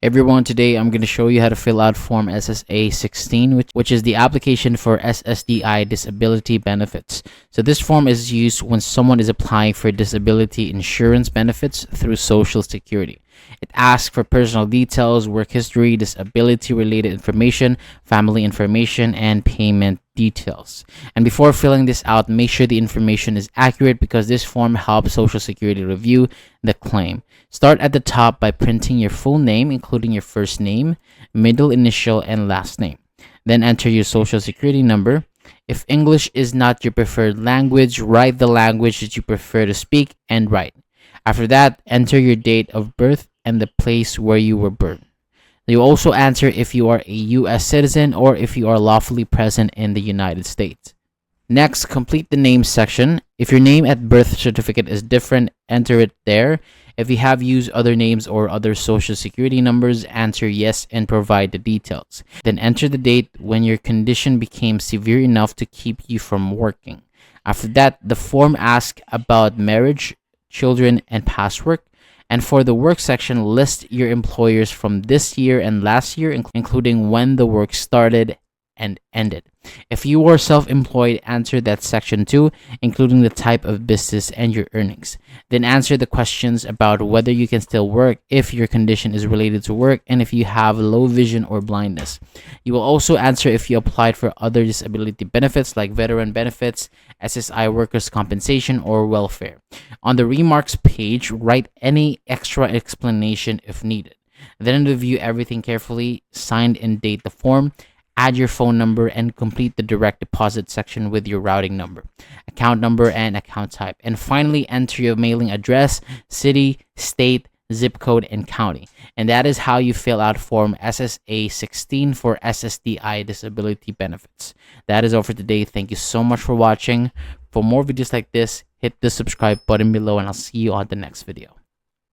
Everyone, today I'm going to show you how to fill out Form SSA-16, which is the application for Ssdi disability benefits. So this form is used when someone is applying for disability insurance benefits through Social Security. It asks for personal details, work history, disability-related information, family information, and payment details. And before filling this out, make sure the information is accurate because this form helps Social Security review the claim. Start at the top by printing your full name, including your first name, middle initial, and last name. Then enter your Social Security number. If English is not your preferred language, write the language that you prefer to speak and write. After that, enter your date of birth and the place where you were born. You also answer if you are a U.S. citizen or if you are lawfully present in the United States. Next, complete the name section. If your name at birth certificate is different, enter it there. If you have used other names or other Social Security numbers, answer yes and provide the details. Then enter the date when your condition became severe enough to keep you from working. After that, the form asks about marriage, children, and past work. And for the work section, list your employers from this year and last year, including when the work started and ended. If you are self-employed, answer that section too, including the type of business and your earnings. Then answer the questions about whether you can still work, if your condition is related to work, and if you have low vision or blindness. You will also answer if you applied for other disability benefits like veteran benefits, SSI workers' compensation, or welfare. On the remarks page, write any extra explanation if needed. Then review everything carefully, sign and date the form, add your phone number, and complete the direct deposit section with your routing number, account number, and account type. And finally, enter your mailing address, city, state, zip code, and county. And that is how you fill out Form SSA-16 for Ssdi disability benefits. That is all for today. Thank you so much for watching. For more videos like this, hit the subscribe button below, and I'll see you on the next video.